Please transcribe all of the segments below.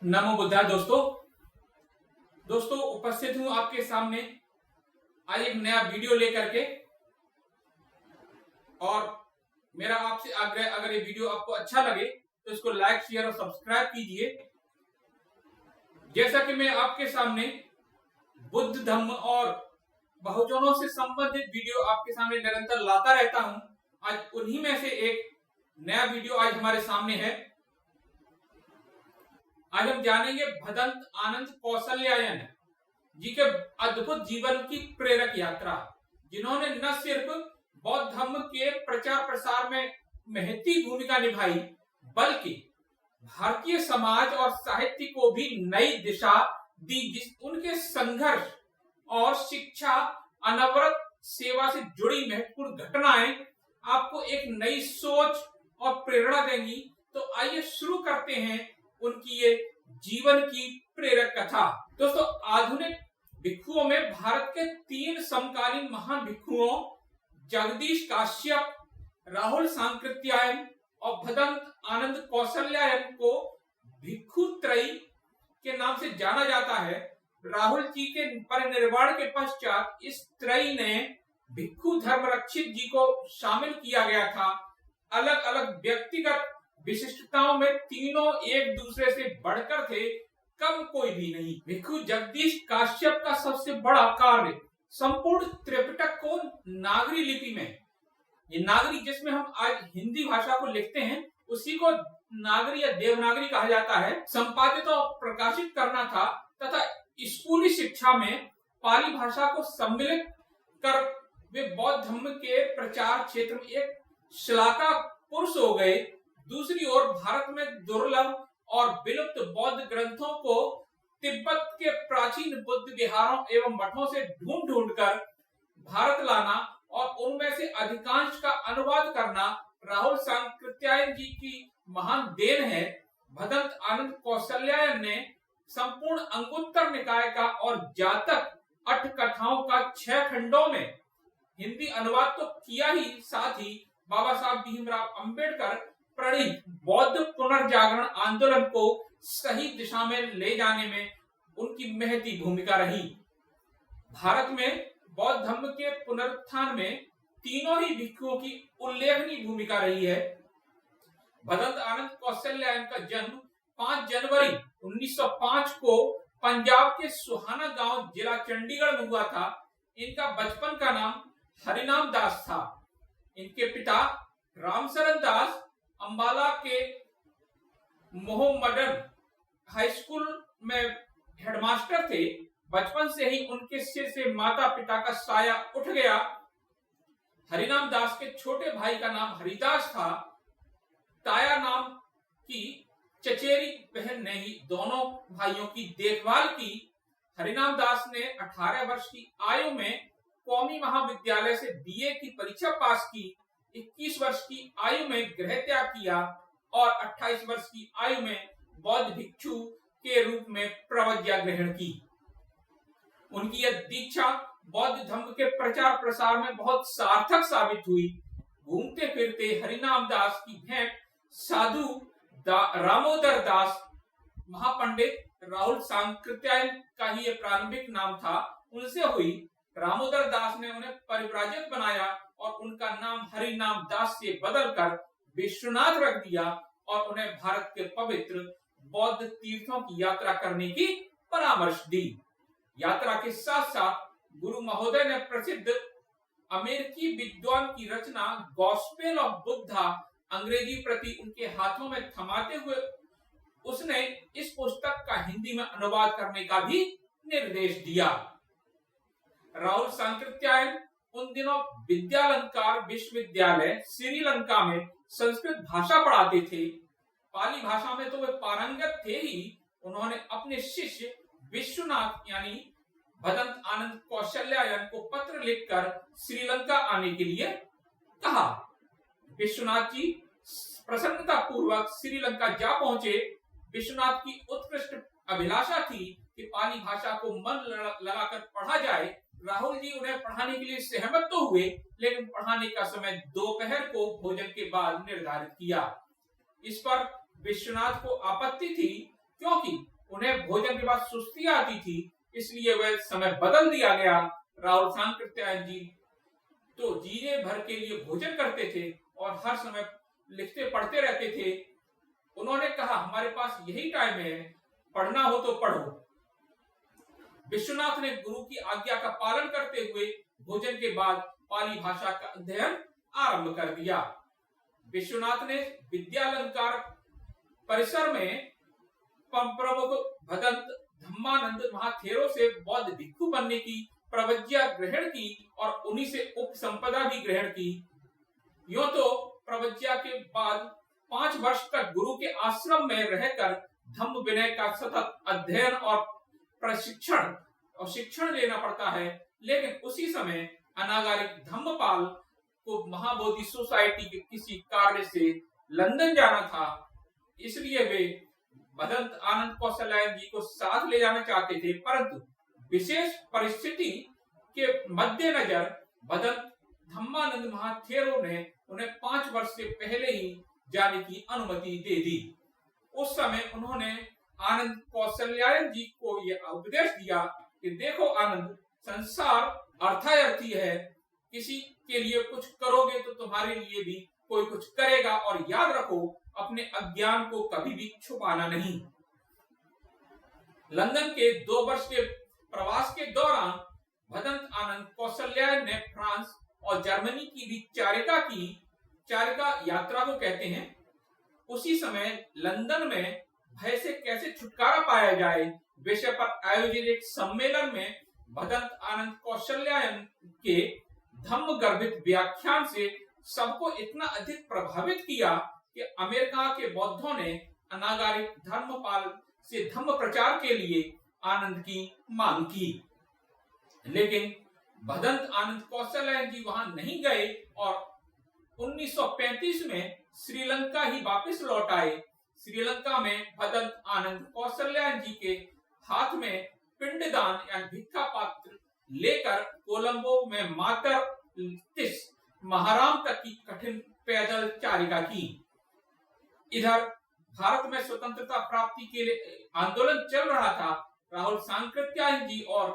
नमो बुद्धाय। दोस्तों उपस्थित हूं आपके सामने आज एक नया वीडियो लेकर के। और मेरा आपसे आग्रह, अगर ये वीडियो आपको अच्छा लगे तो इसको लाइक, शेयर और सब्सक्राइब कीजिए। जैसा कि मैं आपके सामने बुद्ध धम्म और बहुजनों से संबंधित वीडियो आपके सामने निरंतर लाता रहता हूं, आज उन्हीं में से एक नया वीडियो आज हमारे सामने है। आज हम जानेंगे भदंत आनंद कौशल्यायन जी के अद्भुत जीवन की प्रेरक यात्रा, जिन्होंने न सिर्फ बौद्ध धर्म के प्रचार प्रसार में महती भूमिका निभाई, बल्कि भारतीय समाज और साहित्य को भी नई दिशा दी। उनके संघर्ष और शिक्षा, अनवरत सेवा से जुड़ी महत्वपूर्ण घटनाएं आपको एक नई सोच और प्रेरणा देंगी। तो आइए शुरू करते हैं उनकी ये जीवन की प्रेरक कथा। दोस्तों, आधुनिक भिक्षुओं में भारत के 3 समकालीन महान भिक्षुओं जगदीश काश्यप, राहुल सांकृत्यायन और भदंत आनंद कौशल्यायन को भिक्षु त्रयी के नाम से जाना जाता है। राहुल जी के परिनिर्वाण के पश्चात इस त्रयी ने भिक्षु धर्मरक्षित जी को शामिल किया गया था। अलग अलग व्यक्तिगत विशिष्टताओं में तीनों एक दूसरे से बढ़कर थे, कम कोई भी नहीं। भिक्षु जगदीश काश्यप का सबसे बड़ा कार्य संपूर्ण त्रिपिटक को नागरी लिपि में, ये नागरी जिसमें हम आज हिंदी भाषा को लिखते हैं, उसी को नागरी या देवनागरी कहा जाता है, संपादित और प्रकाशित करना था। तथा स्कूली शिक्षा में पाली भाषा को सम्मिलित कर वे बौद्ध धर्म के प्रचार क्षेत्र में एक श्लाघा पुरुष हो गए। दूसरी ओर भारत में दुर्लभ और विलुप्त बौद्ध ग्रंथों को तिब्बत के प्राचीन बुद्ध विहारों एवं मठों से ढूंढ कर भारत लाना और उनमें से अधिकांश का अनुवाद करना राहुल सांकृत्यायन जी की महान देन है। भदंत आनंद कौशल्यायन ने संपूर्ण अंगुत्तर निकाय का और जातक अठ कथाओं का 6 खंडों में हिंदी अनुवाद तो किया ही, साथ ही बाबा साहब भीमराव अंबेडकर प्रणीत बौद्ध पुनर्जागरण आंदोलन को सही दिशा में ले जाने में उनकी महती भूमिका रही। भारत में बौद्ध धर्म के पुनरुत्थान में तीनों ही भिक्षुओं की उल्लेखनीय भूमिका रही है। भदंत आनंद कौशल्यायन का जन्म 5 जनवरी 1905 को पंजाब के सुहाना गांव, जिला चंडीगढ़ में हुआ था। इनका बचपन का नाम हरिनाम दास था। इनके पिता रामशरण दास अंबाला के मोहम्मदन हाई स्कूल में हेडमास्टर थे। बचपन से ही उनके सिर से माता पिता का साया उठ गया। हरिनाम दास के छोटे भाई का नाम हरिदास था। ताया नाम की चचेरी बहन ने ही दोनों भाइयों की देखभाल की। हरिनाम दास ने 18 वर्ष की आयु में कौमी महाविद्यालय से बीए की परीक्षा पास की। 21 वर्ष की आयु में गृह त्याग किया और 28 वर्ष की आयु में बौद्ध भिक्षु के रूप में प्रवज्ञा ग्रहण की। उनकी यह दीक्षा बौद्ध धर्म के प्रचार प्रसार में बहुत सार्थक साबित हुई। घूमते फिरते हरिनाम दास की भेंट साधु रामोदर दास, महापंडित राहुल सांकृत्यायन का ही यह प्रारंभिक नाम था, उनसे हुई। रामोदर दास ने उन्हें परिव्राजक बनाया और उनका नाम हरिनाम दास से बदलकर विश्वनाथ रख दिया और उन्हें भारत के पवित्र बौद्ध तीर्थों की यात्रा करने की परामर्श दी। यात्रा के साथ साथ गुरु महोदय ने प्रसिद्ध अमेरिकी विद्वान की रचना गॉस्पेल ऑफ बुद्धा अंग्रेजी प्रति उनके हाथों में थमाते हुए उसने इस पुस्तक का हिंदी में अनुवाद करने का भी निर्देश दिया। राहुल सांकृत्यायन उन दिनों विद्यालंकार विश्वविद्यालय श्रीलंका में संस्कृत भाषा पढ़ाते थे। पाली भाषा में तो वे पारंगत थे ही। उन्होंने अपने शिष्य विश्वनाथ यानी भदंत आनंद कौशल्यायन को पत्र लिखकर श्रीलंका आने के लिए कहा। विश्वनाथ जी प्रसन्नता पूर्वक श्रीलंका जा पहुंचे। विश्वनाथ की उत्कृष्ट अभिलाषा थी कि पाली भाषा को मन लगाकर पढ़ा जाए। राहुल जी उन्हें पढ़ाने के लिए सहमत तो हुए, लेकिन पढ़ाने का समय दोपहर को भोजन के बाद निर्धारित किया। इस पर विश्वनाथ को आपत्ति थी, क्योंकि उन्हें भोजन के बाद सुस्ती आती थी, इसलिए वह समय बदल दिया गया। राहुल सांकृत्यायन जी तो जीने भर के लिए भोजन करते थे और हर समय लिखते पढ़ते रहते थे। उन्होंने कहा, हमारे पास यही टाइम है, पढ़ना हो तो पढ़ो। विश्वनाथ ने गुरु की आज्ञा का पालन करते हुए भोजन के बाद पाली भाषा का अध्ययन आरंभ कर दिया। विश्वनाथ ने विद्यालंकार परिसर में प्रमुख भदंत धम्मानंद महाथेरो से बौद्ध भिक्षु बनने की प्रवज्ञा ग्रहण की और उन्हीं से उपसंपदा भी ग्रहण की। यूं तो प्रवज्ञा के बाद 5 वर्ष तक गुरु के आश्रम में रहकर धम्म विनय का सतत अध्ययन और प्रशिक्षण और शिक्षण लेना पड़ता है, लेकिन उसी समय अनागारिक धम्मपाल को महाबोधि सोसाइटी के किसी कार्य से लंदन जाना था, इसलिए वे भदंत आनंद कौशल्यायन जी को साथ ले जाना चाहते थे, परंतु विशेष परिस्थिति के मद्देनजर भदंत धम्मानंद महाथेरो ने उन्हें 5 वर्ष से पहले ही जाने की अनुमति दे दी। उस समय उन्होंने आनंद कौशल्यायन जी को यह उपदेश दिया कि देखो आनंद, संसार अर्थार्थी है, किसी के लिए कुछ करोगे तो तुम्हारे लिए भी कोई कुछ करेगा, और याद रखो अपने अज्ञान को कभी भी छुपाना नहीं। लंदन के 2 वर्ष के प्रवास के दौरान भदंत आनंद कौशल्यायन ने फ्रांस और जर्मनी की भी चारिका की, चारिका यात्रा को कहते हैं। उसी समय लंदन में भय से कैसे छुटकारा पाया जाए विषय पर आयोजित एक सम्मेलन में भदंत आनंद कौशल्यायन के धम्म गर्भित व्याख्यान से सबको इतना अधिक प्रभावित किया कि अमेरिका के बौद्धों ने अनागारिक धर्मपाल से धम्म प्रचार के लिए आनंद की मांग की, लेकिन भदंत आनंद कौशल्यायन जी वहां नहीं गए और 1935 में श्रीलंका ही वापस लौट आए। श्रीलंका में भदंत आनंद कौशल्यायन जी के हाथ में पिंडदान या भिक्षा पात्र लेकर कोलंबो में मातर महाराम तक की कठिन पैदल चारिका की। इधर भारत में स्वतंत्रता प्राप्ति के लिए आंदोलन चल रहा था। राहुल सांकृत्यायन जी और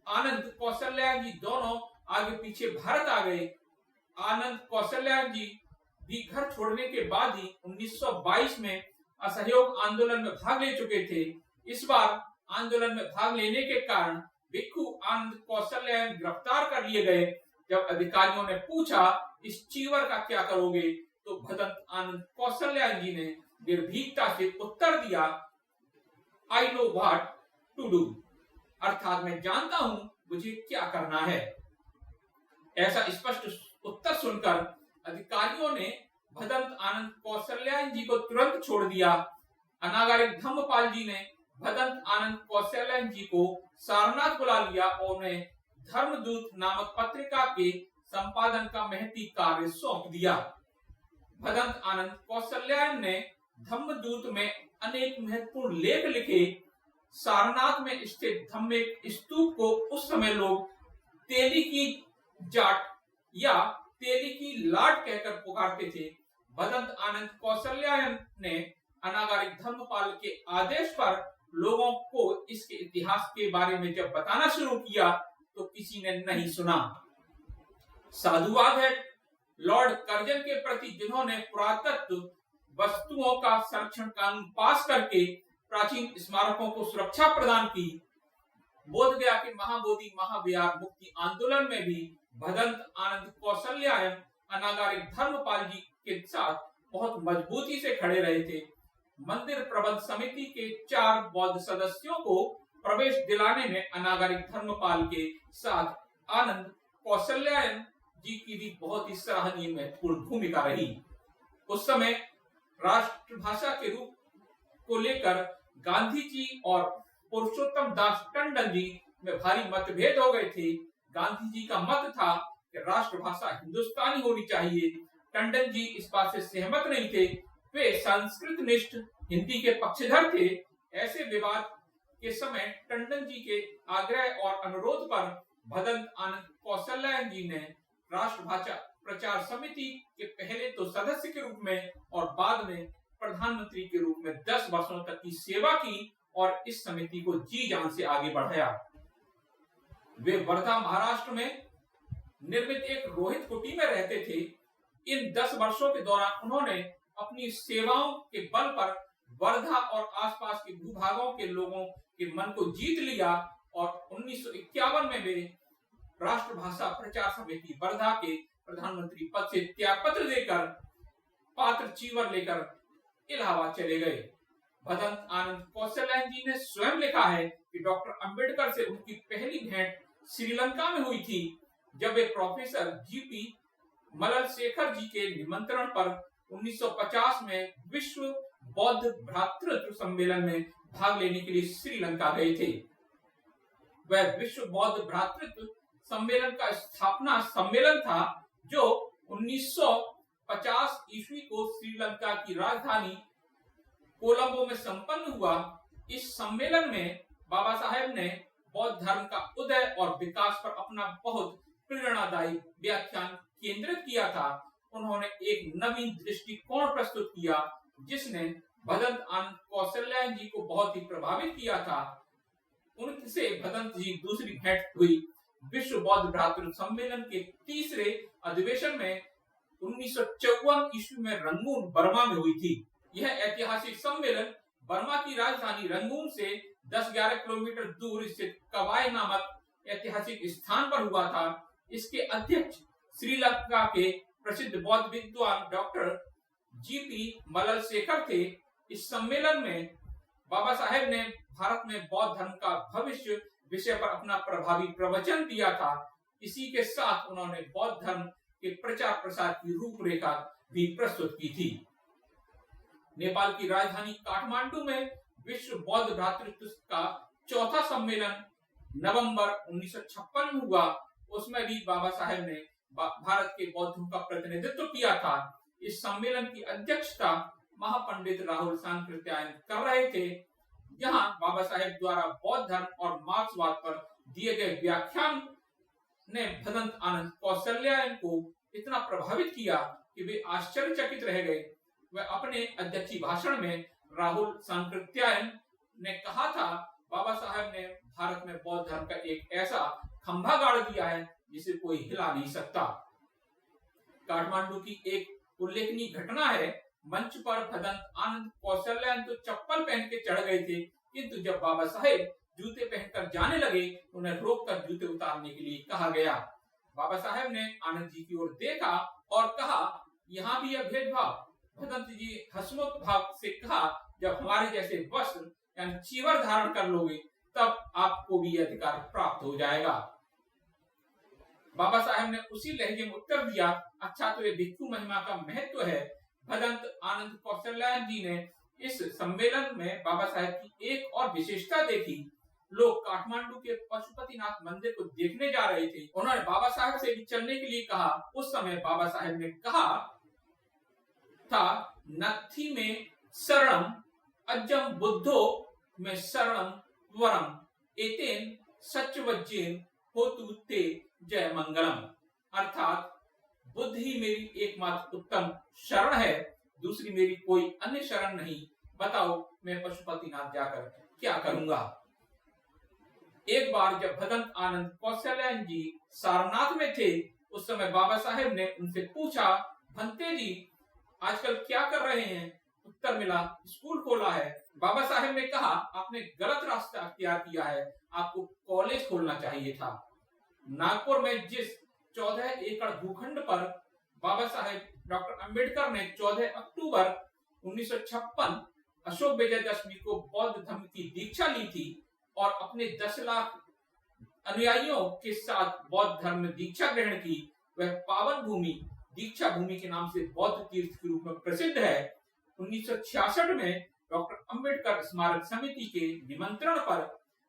आनंद कौशल्यायन जी दोनों आगे पीछे भारत आ गए। आनंद कौशल्यायन जी भी घर छोड़ने के बाद ही 1922 में असहयोग आंदोलन में भाग ले चुके थे। इस बार आंदोलन में भाग लेने के कारण भिक्षु आनंद कौशल्यायन गिरफ्तार कर लिए गए। जब अधिकारियों ने पूछा इस चीवर का क्या करोगे, तो भदंत आनंद कौशल्यायन जी ने निर्भीकता से उत्तर दिया, I know what to do, अर्थात मैं जानता हूं मुझे क्या करना है। ऐसा स्पष्ट उत्तर सुनकर अधिकारियों ने भदंत आनंद कौशल्यायन जी को तुरंत छोड़ दिया। अनागारिक धम्मपाल जी ने भदंत आनंद कौशल्यायन जी को सारनाथ बुला लिया और उन्हें धर्मदूत नामक पत्रिका के संपादन का महती कार्य सौंप दिया। भदंत आनंद कौशल्यायन ने धम्मदूत में अनेक महत्वपूर्ण लेख लिखे। सारनाथ में स्थित धम्म स्तूप को उस समय लोग तेली की जाट या तेली की लाट कहकर पुकारते थे। भदंत आनंद कौशल्यायन ने अनागारिक धर्मपाल के आदेश पर लोगों को इसके इतिहास के बारे में जब बताना शुरू किया तो किसी ने नहीं सुना। साधुवाद है लॉर्ड कर्जन के प्रति, जिन्होंने पुरातत्व वस्तुओं का संरक्षण कानून पास करके प्राचीन स्मारकों को सुरक्षा प्रदान की। बोधगया के महाबोधि महाविहार मुक्ति आंदोलन में भी भदंत आनंद कौशल्यायन अनागारिक धर्मपाल जी के साथ बहुत मजबूती से खड़े रहे थे। मंदिर प्रबंध समिति के 4 बौद्ध सदस्यों को प्रवेश दिलाने में अनागारिक धर्मपाल के साथ आनंद कौशल्यायन जी की भी बहुत ही सराहनीय महत्वपूर्ण भूमिका रही। उस समय राष्ट्रभाषा के रूप को लेकर गांधी जी और पुरुषोत्तम दास टंडन जी में भारी मतभेद हो गए थे। गांधी जी का मत था कि राष्ट्रभाषा हिंदुस्तानी होनी चाहिए। टंडन जी इस बात से सहमत नहीं थे। वे संस्कृत निष्ठ हिंदी के पक्षधर थे। ऐसे विवाद के समय टंडन जी के आग्रह और अनुरोध पर भदंत आनंद कौशल्यायन जी ने राष्ट्रभाषा प्रचार समिति के पहले तो सदस्य के रूप में और बाद में प्रधानमंत्री के रूप में 10 वर्षों तक की सेवा की और इस समिति को जी जान से आगे बढ़ाया। वे वर्धा महाराष्ट्र में निर्मित एक रोहित कुटी में रहते थे। इन 10 वर्षों के दौरान उन्होंने अपनी सेवाओं के बल पर वर्धा और आसपास के भूभागों के लोगों के मन को जीत लिया और 1951 में वे राष्ट्रभाषा प्रचार समिति वर्धा के प्रधानमंत्री पद से त्यागपत्र देकर पात्र चीवर लेकर इलाहाबाद चले गए। भदंत आनंद कौशल्यायन जी ने स्वयं लिखा है कि डॉक्टर अंबेडकर से उनकी पहली भेंट श्रीलंका में हुई थी, जब वे प्रोफेसर जीपी मलल शेखर जी के निमंत्रण पर 1950 में विश्व बौद्ध भ्रातृत्व सम्मेलन में भाग लेने के लिए श्रीलंका गए थे। वह विश्व बौद्ध भ्रातृत्व सम्मेलन का स्थापना सम्मेलन था जो 1950 ईस्वी को श्रीलंका की राजधानी कोलंबो में संपन्न हुआ। इस सम्मेलन में बाबा साहेब ने बौद्ध धर्म का उदय और विकास पर अपना बहुत प्रेरणादायी व्याख्यान केंद्रित किया था। उन्होंने एक नवीन दृष्टिकोण प्रस्तुत किया जिसने भदंत आनंद कौशल्यायन जी को बहुत ही प्रभावित किया था। उनसे भदंत जी दूसरी भेंट हुई विश्व बौद्ध भ्रातृत्व सम्मेलन के तीसरे अधिवेशन में 1954 ईस्वी में रंगून बर्मा में हुई थी। यह ऐतिहासिक सम्मेलन बर्मा की राजधानी रंगून से 10-11 किलोमीटर दूर स्थित कवाय नामक ऐतिहासिक स्थान पर हुआ था। इसके अध्यक्ष श्रीलंका के प्रसिद्ध बौद्ध विद्वान डॉक्टर जीपी मलल शेखर थे। इस सम्मेलन में बाबा साहेब ने भारत में बौद्ध धर्म का भविष्य विषय पर अपना प्रभावी प्रवचन दिया था। इसी के साथ उन्होंने बौद्ध धर्म के प्रचार प्रसार की रूपरेखा भी प्रस्तुत की थी। नेपाल की राजधानी काठमांडू में विश्व बौद्ध भ्रातृत्व का चौथा सम्मेलन नवंबर 1956 में हुआ। उसमें भी बाबा साहेब ने भारत के बौद्धों का प्रतिनिधित्व किया था। इस सम्मेलन की अध्यक्षता महापंडित राहुल सांकृत्यायन कर रहे थे। यहाँ बाबा साहेब द्वारा बौद्ध धर्म और मार्क्सवाद पर दिए गए व्याख्यान ने भदंत आनंद कौशल्यायन को इतना प्रभावित किया कि वे आश्चर्यचकित रह गए। वह अपने अध्यक्षीय भाषण में राहुल सांकृत्यायन ने कहा था, बाबा साहेब ने भारत में बौद्ध धर्म का एक ऐसा खंभा गाड़ दिया है जिसे कोई हिला नहीं सकता। काठमांडू की एक उल्लेखनीय घटना है, मंच पर भदंत आनंद कौशल्यायन तो चप्पल पहन के चढ़ गए थे, किंतु जब बाबा साहेब जूते पहनकर जाने लगे उन्हें रोककर जूते उतारने के लिए कहा गया। बाबा साहेब ने आनंद जी की ओर देखा और कहा, यहाँ भी यह भेदभाव। भदंत जी हसमुख भाव से कहा, जब हमारे जैसे वस्त्र यानी चीवर धारण कर लोगे तब आपको भी यह अधिकार प्राप्त हो जाएगा। बाबा साहेब ने उसी लहजे में उत्तर दिया, अच्छा तो ये भिक्षु महिमा का महत्व है। भदंत आनंद कौशल्यायन जी ने इस सम्मेलन में बाबा साहेब की एक और विशेषता देखी। लोग काठमांडू के पशुपतिनाथ मंदिर को देखने जा रहे थे। उन्होंने बाबा साहेब से भी चलने के लिए कहा। उस समय बाबा साहेब ने कहा था, नत्थी में शरणम अज्जम बुद्धो में शरणम वरम एतेन सच्चवज्जेन होतु ते जय मंगलम। अर्थात बुद्ध ही मेरी एकमात्र उत्तम शरण है, दूसरी मेरी कोई अन्य शरण नहीं। बताओ मैं पशुपतिनाथ जाकर क्या करूंगा। एक बार जब भदंत आनंद कौशल्यायन जी सारनाथ में थे, उस समय बाबा साहेब ने उनसे पूछा, भंते जी आजकल क्या कर रहे हैं। उत्तर मिला, स्कूल खोला है। बाबा साहेब ने कहा, आपने गलत रास्ता अख्तियार किया है, आपको कॉलेज खोलना चाहिए था। नागपुर में जिस 14 एकड़ भूखंड पर बाबा साहेब डॉक्टर अंबेडकर ने 14 अक्टूबर 1956 अशोक विजयदशमी को बौद्ध धर्म की दीक्षा ली थी और अपने 10 लाख अनुयायियों के साथ बौद्ध धर्म में दीक्षा ग्रहण की, वह पावन भूमि दीक्षा भूमि के नाम से बौद्ध तीर्थ के रूप में प्रसिद्ध है। 1966 में डॉक्टर अंबेडकर स्मारक समिति के निमंत्रण पर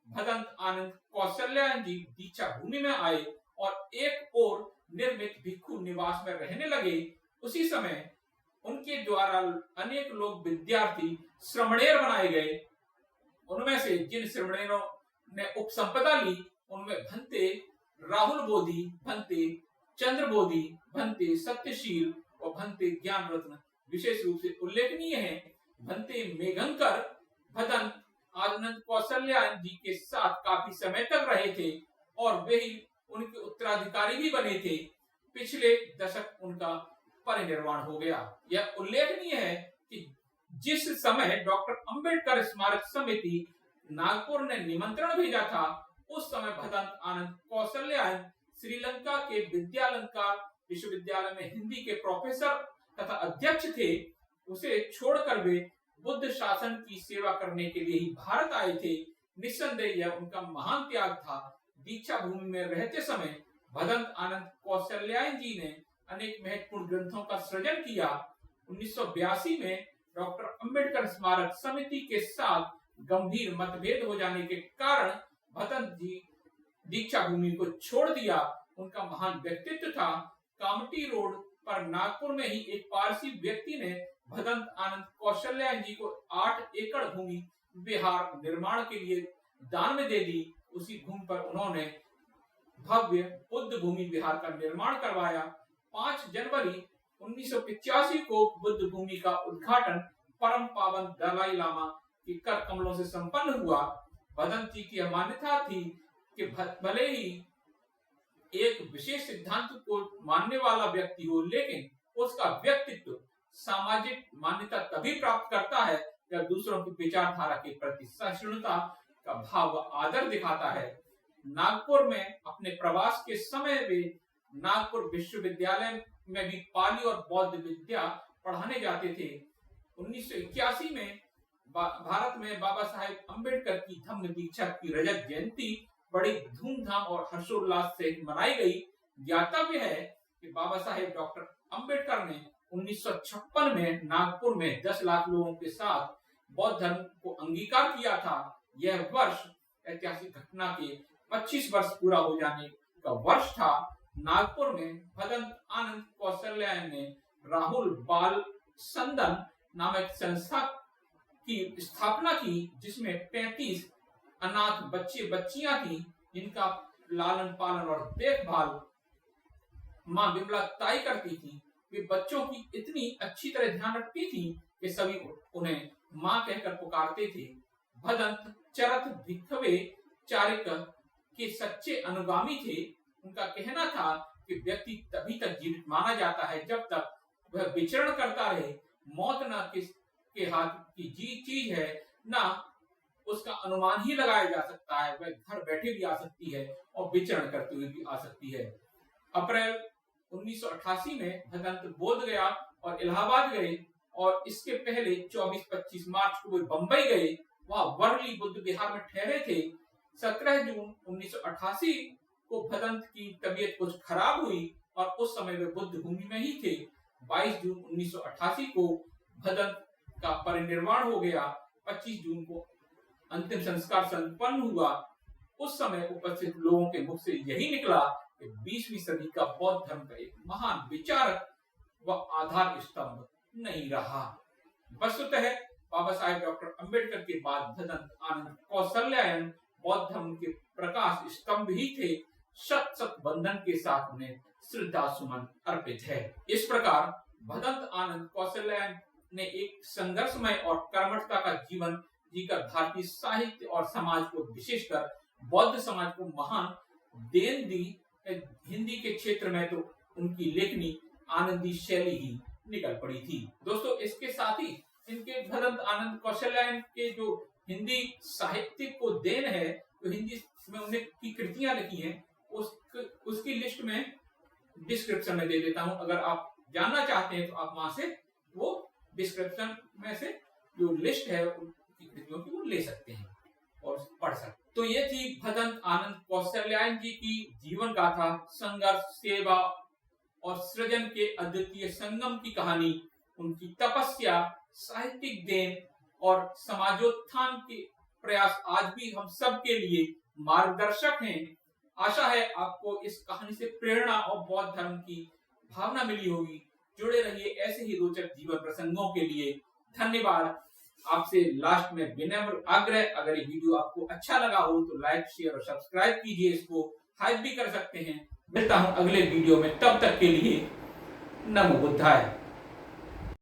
भदंत आनंद कौशल्यायन जी दीक्षा भूमि में आए और एक ओर निर्मित भिक्षु निवास में रहने लगे। उसी समय उनके द्वारा अनेक लोग विद्यार्थी श्रमणेर बनाए गए। उनमें से जिन श्रमणेरों ने उपसंपदा ली उनमें भंते राहुल बोधि, भंते चंद्र बोधि, भंते सत्यशील और भंते ज्ञान रत्न विशेष रूप से उल्लेखनीय है। भंते मेघंकर भदंत आनंद कौशल्यायन जी के साथ काफी समय तक रहे थे और वे ही उनके उत्तराधिकारी भी बने थे। पिछले दशक उनका परिनिर्वाण हो गया। यह उल्लेखनीय है कि जिस समय डॉक्टर अंबेडकर स्मारक समिति नागपुर ने निमंत्रण भेजा था, उस समय भदंत आनंद कौशल्यायन श्रीलंका के विद्यालंकार विश्वविद्यालय में हिंदी के प्रोफेसर तथा अध्यक्ष थे। उसे छोड़कर वे बुद्ध शासन की सेवा करने के लिए ही भारत आए थे। निस्संदेह यह उनका महान त्याग था। दीक्षा भूमि में रहते समय भदंत आनंद कौशल्यायन जी ने अनेक महत्वपूर्ण ग्रंथों का सृजन किया। 1982 में डॉक्टर अंबेडकर स्मारक समिति के साथ गंभीर मतभेद हो जाने के कारण भदंत जी दीक्षा भूमि को छोड़ दिया। उनका महान व्यक्तित्व था। कामटी रोड पर नागपुर में ही एक पारसी व्यक्ति ने भदंत आनंद कौशल्यायन जी को 8 एकड़ भूमि विहार निर्माण के लिए दान में दे दी। उसी भूमि पर उन्होंने भव्य बुद्ध भूमि विहार का निर्माण करवाया। 5 जनवरी 1985 को बुद्ध भूमि का उद्घाटन परम पावन दलाई लामा के कर कमलों से संपन्न हुआ। भदंत जी की मान्यता थी कि भले ही एक विशेष सिद्धांत को मानने वाला व्यक्ति हो, लेकिन उसका व्यक्तित्व सामाजिक मान्यता तभी प्राप्त करता है जब दूसरों की विचारधारा के प्रति सहिष्णुता का भाव व आदर दिखाता है। नागपुर में अपने प्रवास के समय वे नागपुर विश्वविद्यालय में भी पाली और बौद्ध विद्या पढ़ाने जाते थे। 1981 में भारत में बाबा साहेब अम्बेडकर की धम्म दीक्षा की रजत जयंती बड़ी धूमधाम और हर्षोल्लास से मनाई गई। ज्ञातव्य है कि बाबा साहेब डॉक्टर अम्बेडकर ने 1956 में नागपुर में 10 लाख लोगों के साथ बौद्ध धर्म को अंगीकार किया था। यह वर्ष ऐतिहासिक घटना के 25 वर्ष पूरा हो जाने का वर्ष था। नागपुर में भदंत आनंद कौशल्यायन ने राहुल बाल संदन नामक संस्था की स्थापना की, जिसमें 35 अनाथ बच्चे बच्चियां थी, जिनका लालन पालन और देखभाल माँ विमला ताई करती थी। वे बच्चों की इतनी अच्छी तरह ध्यान रखती थी कि सभी उन्हें माँ कहकर पुकारते थे। भदंत चरथ भिक्खवे चारिक के सच्चे अनुगामी थे। उनका कहना था कि व्यक्ति तभी तक जीवित माना जाता है जब तक वह विचरण करता रहे। मौत न किसके हाथ की चीज है, ना उसका अनुमान ही लगाया जा सकता है। वह घर बैठे भी आ सकती है और विचरण करते हुए भी आ सकती है। अप्रैल 1988 में भदंत बोध गया और इलाहाबाद गए और इसके पहले 24-25 मार्च को वे बंबई गए। वहां वर्ली बुद्ध विहार में ठहरे थे। 17 जून 1988 को भदंत की तबीयत कुछ खराब हुई और उस समय वे बुद्ध भूमि में ही थे। 22 जून 1988 को भदंत का परिनिर्वाण हो गया। 25 जून को अंतिम संस्कार संपन्न हुआ। उस समय उपस्थित लोगों के मुख से यही निकला कि 20वीं सदी का बौद्ध धर्म का एक महान विचारक व आधार स्तंभ नहीं रहा। वस्तुतः बाबा साहेब डॉक्टर अंबेडकर के बाद भदंत आनंद कौशल्यायन बौद्ध धर्म के प्रकाश स्तंभ ही थे। शत शत बंधन के साथ उन्हें श्रद्धा सुमन अर्पित है। इस प्रकार भदंत आनंद कौशल्यायन ने एक संघर्षमय और कर्मठता का जीवन जीकर भारतीय साहित्य और समाज को, विशेषकर बौद्ध समाज को महान देन दी। हिंदी के क्षेत्र में तो उनकी लेखनी आनंदी शैली ही निकल पड़ी थी। दोस्तों, इसके साथ ही इनके भदंत आनंद कौशल्यायन के जो हिंदी साहित्य को देन है, तो हिंदी में उन्हें की कृतियां लिखी हैं, उसकी लिस्ट में डिस्क्रिप्शन में दे देता हूं। अगर आप जानना चाहते हैं तो आप वहां से वो डिस्क्रिप्शन में से जो लिस्ट है उनकी कृतियों की वो ले सकते हैं और पढ़ सकते हैं। तो ये थी भदंत आनंद कौशल्यायन जी की जीवन गाथा, संघर्ष, सेवा और सृजन के अद्वितीय संगम की कहानी, उनकी तपस्या, साहित्यिक देन और समाजोत्थान के प्रयास आज भी हम सब के लिए मार्गदर्शक हैं। आशा है आपको इस कहानी से प्रेरणा और बौद्ध धर्म की भावना मिली होगी। जुड़े रहिए ऐसे ही रोचक जीवन प्रसंगों के लिए। धन्यवाद। आपसे लास्ट में विनम्र आग्रह, अगर ये वीडियो आपको अच्छा लगा हो तो लाइक, शेयर और सब्सक्राइब कीजिए। इसको हाइप भी कर सकते हैं। मिलता हूं अगले वीडियो में, तब तक के लिए नमो बुद्धाय।